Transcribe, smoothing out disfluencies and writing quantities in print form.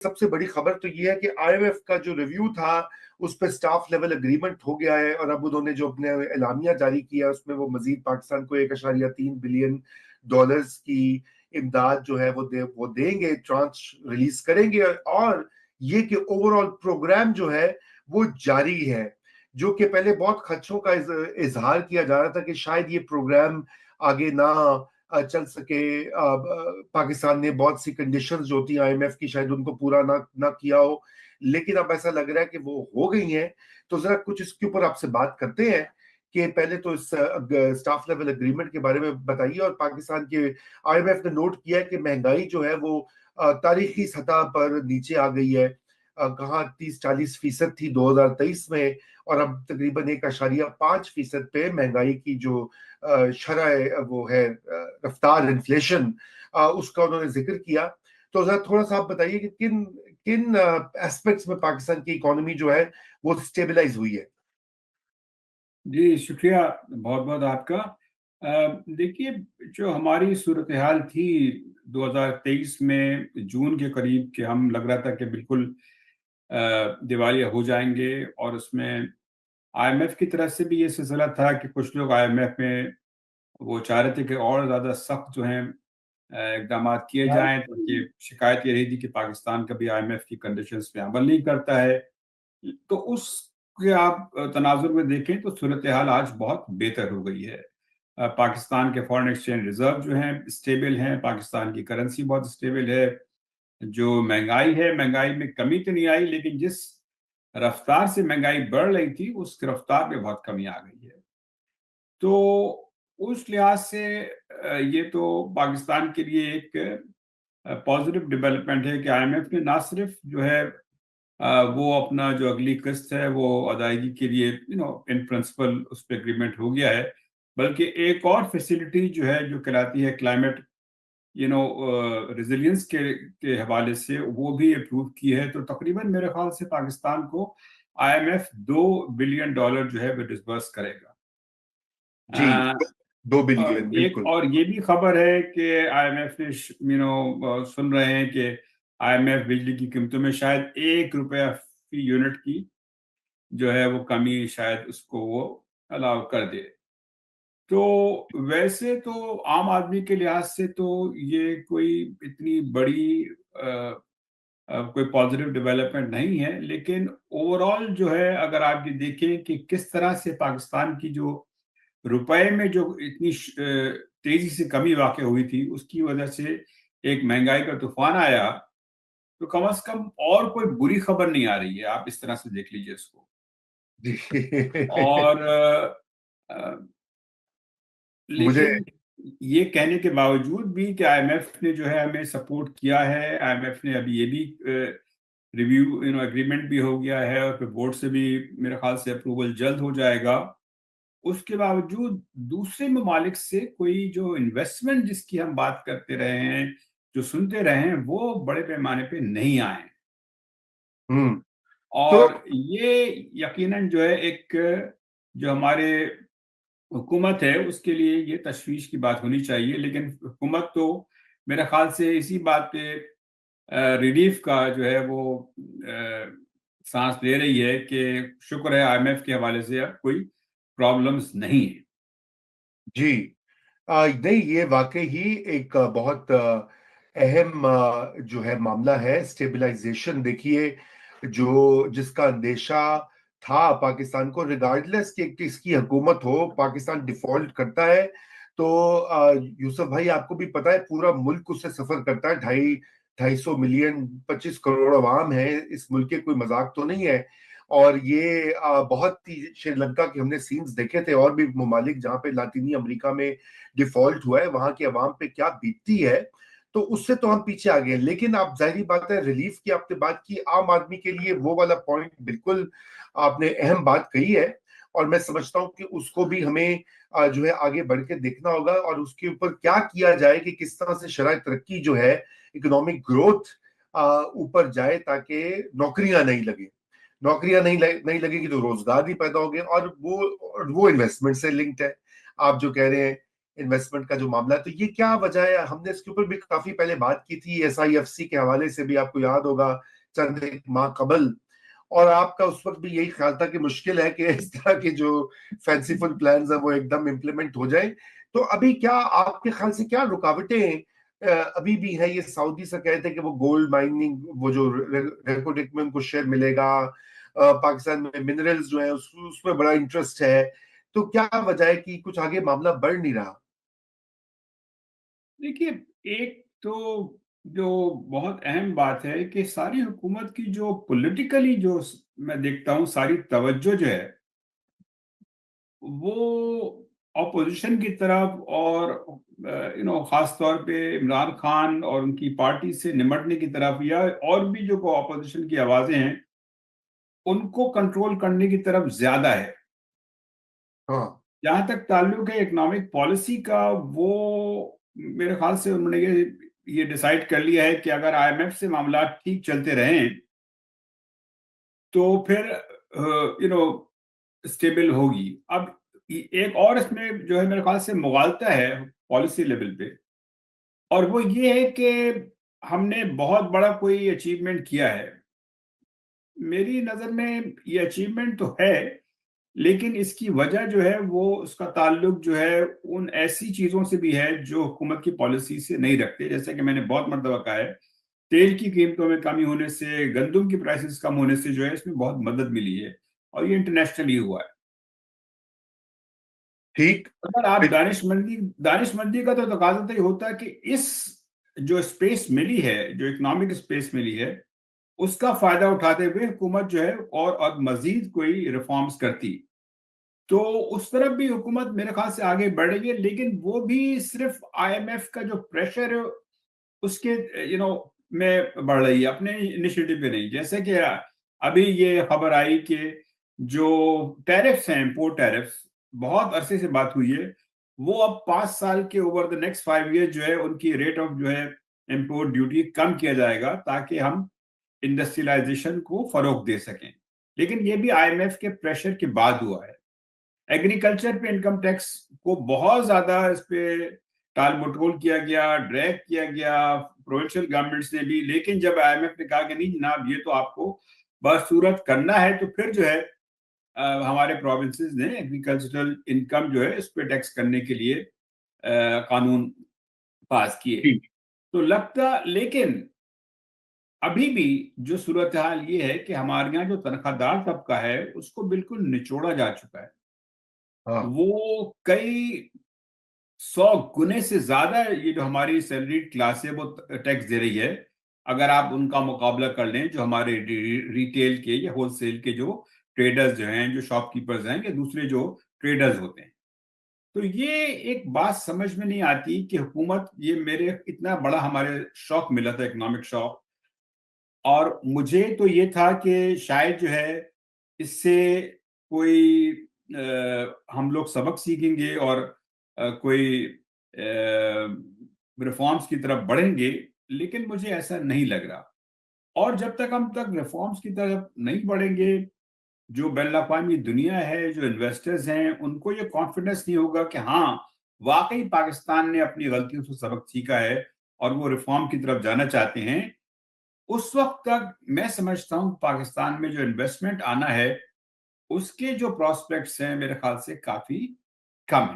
सबसे बड़ी खबर तो ये है कि आईएमएफ का जो रिव्यू था उस पर स्टाफ लेवल एग्रीमेंट हो गया है, और अब उन्होंने जो अपने एलामिया जारी किया है उसमें वो मजीद पाकिस्तान को 1.3 बिलियन डॉलर्स की इमदाद जो है वो देंगे, ट्रांच रिलीज करेंगे। और ये कि ओवरऑल प्रोग्राम जो है वो जारी है, जो कि पहले बहुत खदशों का इजहार किया जा रहा था कि शायद ये प्रोग्राम आगे ना चल सके। पाकिस्तान ने बहुत सी कंडीशंस जो थी आईएमएफ की शायद उनको पूरा ना किया हो, लेकिन अब ऐसा लग रहा है कि वो हो गई हैं। तो जरा कुछ इसके ऊपर आपसे बात करते हैं कि पहले तो इस स्टाफ लेवल एग्रीमेंट के बारे में बताइए। और पाकिस्तान के आईएमएफ ने नोट किया है कि महंगाई जो है वो तारीखी सतह पर नीचे आ गई है। कहाँ 30-40% थी 2023 में, और अब तकरीबन 1.5% पे महंगाई की जो शरह वो है, रफ्तार इन्फ्लेशन, उसका उन्होंने जिक्र किया। तो जरा थोड़ा सा आप बताइए कि किन किन एस्पेक्ट्स में पाकिस्तान की इकोनॉमी जो है वो स्टेबलाइज हुई है। जी, शुक्रिया बहुत बहुत आपका। देखिए, जो हमारी सूरत हाल थी 2023 में जून के करीब, कि हम लग रहा था कि बिल्कुल दिवालिया हो जाएंगे, और उसमें आईएमएफ की तरफ से भी ये सिलसिला था कि कुछ लोग आईएमएफ में वो चाह रहे थे कि और ज़्यादा सख्त जो हैं इकदाम किए जाएं, ताकि शिकायत ये रही थी कि पाकिस्तान कभी आईएमएफ की कंडीशंस पे अमल नहीं करता है। तो उसके आप तनाजुर में देखें तो सूरत हाल आज बहुत बेहतर हो गई है। पाकिस्तान के फॉरेन एक्सचेंज रिजर्व जो हैं स्टेबल हैं, पाकिस्तान की करेंसी बहुत स्टेबल है। जो महंगाई है, महंगाई में कमी तो नहीं आई, लेकिन जिस रफ्तार से महंगाई बढ़ रही थी उस रफ्तार में बहुत कमी आ गई है। तो उस लिहाज से ये तो पाकिस्तान के लिए एक पॉजिटिव डेवलपमेंट है कि आईएमएफ ने ना सिर्फ जो है वो अपना जो अगली किस्त है वो अदायगी के लिए इन प्रिंसिपल उस पर एग्रीमेंट हो गया है, बल्कि एक और फैसिलिटी जो है जो कहलाती है क्लाइमेट रेजिलियंस के हवाले से, वो भी अप्रूव की है। तो तकरीबन मेरे ख्याल से पाकिस्तान को आईएमएफ $2 बिलियन जो है वो डिसबर्स करेगा। जी, 2 बिलियन एक बिल्कुल। और ये भी खबर है कि आईएमएफ ने सुन रहे हैं कि आईएमएफ बिजली की कीमतों में शायद ₹1 फी यूनिट की जो है वो कमी शायद उसको वो अलाउ कर दे। तो वैसे तो आम आदमी के लिहाज से तो ये कोई इतनी बड़ी कोई पॉजिटिव डेवलपमेंट नहीं है, लेकिन ओवरऑल जो है अगर आप ये देखें कि किस तरह से पाकिस्तान की जो रुपए में जो इतनी तेजी से कमी वाक़ई हुई थी, उसकी वजह से एक महंगाई का तूफान आया, तो कम से कम और कोई बुरी खबर नहीं आ रही है। आप इस तरह से देख लीजिए इसको। जी। और अ, मुझे लेकिन ये कहने के बावजूद भी कि आईएमएफ ने जो है हमें सपोर्ट किया है, आईएमएफ ने अभी ये भी रिव्यू एग्रीमेंट भी हो गया है, और फिर बोर्ड से भी मेरे ख्याल से अप्रूवल जल्द हो जाएगा। उसके बावजूद दूसरे ममालिक से कोई जो इन्वेस्टमेंट जिसकी हम बात करते रहे हैं, जो सुनते रहे हैं, वो बड़े पैमाने पे नहीं आए। हम्म। तो और ये यकीनन जो है एक जो हमारे हुकूमत है उसके लिए ये तशवीश की बात होनी चाहिए, लेकिन हुकूमत तो मेरे ख्याल से इसी बात पे रिलीफ का जो है वो सांस ले रही है कि शुक्र है आईएमएफ के हवाले से अब कोई प्रॉब्लम्स नहीं है। जी, नहीं, ये वाकई ही एक बहुत अहम जो है मामला है स्टेबलाइजेशन। देखिए, जो जिसका अंदेशा था पाकिस्तान को, रिगार्डलेस कि किसकी हुकूमत हो, पाकिस्तान डिफॉल्ट करता है तो यूसुफ भाई आपको भी पता है पूरा मुल्क उससे सफर करता है। 250 250 मिलियन 25 करोड़ अवाम है इस मुल्क के, कोई मजाक तो नहीं है। और ये बहुत ही श्रीलंका के हमने सीन्स देखे थे, और भी ममालिक जहाँ पे लातीनी अमेरिका में डिफॉल्ट हुआ है, वहां के अवाम पे क्या बीतती है। तो उससे तो हम पीछे आ गए। लेकिन आप जाहिर बात है, रिलीफ की आपने बात की, आम आदमी के लिए वो वाला पॉइंट बिल्कुल आपने अहम बात कही है। और मैं समझता हूं कि उसको भी हमें जो है आगे बढ़ के देखना होगा, और उसके ऊपर क्या किया जाए कि किस तरह से शराय तरक्की जो है, इकोनॉमिक ग्रोथ ऊपर जाए, ताकि नौकरियां नहीं लगे। नौकरियां नहीं लगेगी तो रोजगार नहीं पैदा होंगे, और वो इन्वेस्टमेंट से लिंक्ड है। आप जो कह रहे हैं इन्वेस्टमेंट का जो मामला है, तो ये क्या वजह है? हमने इसके ऊपर भी काफी पहले बात की थी, SIFC के हवाले से भी, आपको याद होगा, चंद एक माह कबल। और आपका उस वक्त भी यही ख्याल था कि मुश्किल है कि इस तरह के जो फैंसीफुल प्लान्स है वो एकदम इम्प्लीमेंट हो जाए। तो अभी क्या आपके ख्याल से क्या रुकावटें अभी भी है? ये सऊदी से कहते हैं कि वो गोल्ड माइनिंग, वो जो रेकोडिक में उनको शेयर मिलेगा, पाकिस्तान में मिनरल्स जो है उसमें बड़ा इंटरेस्ट है, तो क्या वजह है कि कुछ आगे मामला बढ़ नहीं रहा? देखिए, एक तो जो बहुत अहम बात है कि सारी हुकूमत की जो पॉलिटिकली जो मैं देखता हूँ सारी तवज्जो जो है वो ऑपोजिशन की तरफ और खास तौर पे इमरान खान और उनकी पार्टी से निमटने की तरफ, या और भी जो ऑपोजिशन की आवाजें हैं उनको कंट्रोल करने की तरफ ज्यादा है। हाँ। जहां तक ताल्लुक है इकोनॉमिक पॉलिसी का, वो मेरे ख्याल से उन्होंने ये डिसाइड कर लिया है कि अगर IMF से मामला ठीक चलते रहें तो फिर स्टेबल होगी। अब एक और इसमें जो है मेरे ख्याल से मुगालता है पॉलिसी लेवल पे, और वो ये है कि हमने बहुत बड़ा कोई अचीवमेंट किया है। मेरी नजर में ये अचीवमेंट तो है, लेकिन इसकी वजह जो है वो उसका ताल्लुक जो है उन ऐसी चीजों से भी है जो हुकूमत की पॉलिसी से नहीं रखते। जैसे कि मैंने बहुत मरतबा कहा है, तेल की कीमतों में कमी होने से, गंदम की प्राइसेस कम होने से जो है इसमें बहुत मदद मिली है, और ये इंटरनेशनली हुआ है। ठीक। अगर आप दानिशमंदी का तो तकाजा तो ये होता है कि इस जो स्पेस मिली है, जो इकोनॉमिक स्पेस मिली है, उसका फायदा उठाते हुए हुकूमत जो है और मजीद कोई रिफॉर्म्स करती, तो उस तरफ भी हुकूमत मेरे ख्याल से आगे बढ़ रही है। लेकिन वो भी सिर्फ IMF का जो प्रेशर है उसके में बढ़ रही है, अपने इनिशिएटिव पे नहीं। जैसे कि अभी ये खबर आई कि जो टैरिफ्स हैं, इम्पोर्ट टैरिफ्स, बहुत अरसे से बात हुई है, वो अब 5 साल के ओवर द नेक्स्ट 5 ईयर जो है उनकी रेट ऑफ जो है इम्पोर्ट ड्यूटी कम किया जाएगा, ताकि हम इंडस्ट्रियलाइजेशन को फरोग दे सकें। लेकिन ये भी IMF के प्रेशर के बाद हुआ है। एग्रीकल्चर पे इनकम टैक्स को बहुत ज्यादा इस पे टाल मटोल किया गया, ड्रैग किया गया प्रोविंशियल गवर्नमेंट्स ने भी। लेकिन जब IMF ने कहा कि नहीं जनाब, ये तो आपको बसूरत करना है, तो फिर जो है हमारे प्रोविंसेस ने एग्रीकल्चरल इनकम जो है इस पे टैक्स करने के लिए कानून पास किए। ठीक। तो लगता, लेकिन अभी भी जो सूरत हाल ये है कि हमारे यहाँ जो तनख्वाहदार तबका है उसको बिल्कुल निचोड़ा जा चुका है। हाँ। वो कई 100 गुने से ज्यादा ये जो हमारी सैलरी क्लास है वो टैक्स दे रही है, अगर आप उनका मुकाबला कर लें जो हमारे रिटेल के या होलसेल के जो ट्रेडर्स जो हैं, जो शॉपकीपर्स हैं, या दूसरे जो ट्रेडर्स होते हैं। तो ये एक बात समझ में नहीं आती कि हुकूमत, ये मेरे इतना बड़ा हमारे शॉक मिला था, इकोनॉमिक शॉक, और मुझे तो ये था कि शायद जो है इससे कोई हम लोग सबक सीखेंगे और कोई रिफॉर्म्स की तरफ बढ़ेंगे, लेकिन मुझे ऐसा नहीं लग रहा। और जब तक हम तक रिफॉर्म्स की तरफ नहीं बढ़ेंगे, जो बैन-अल-अक़वामी दुनिया है, जो इन्वेस्टर्स हैं, उनको ये कॉन्फिडेंस नहीं होगा कि हाँ, वाकई पाकिस्तान ने अपनी गलतियों से सबक सीखा है और वो रिफॉर्म की तरफ जाना चाहते हैं। उस वक्त तक मैं समझता हूँ पाकिस्तान में जो इन्वेस्टमेंट आना है उसके जो प्रॉस्पेक्ट्स हैं मेरे ख्याल से काफी कम है।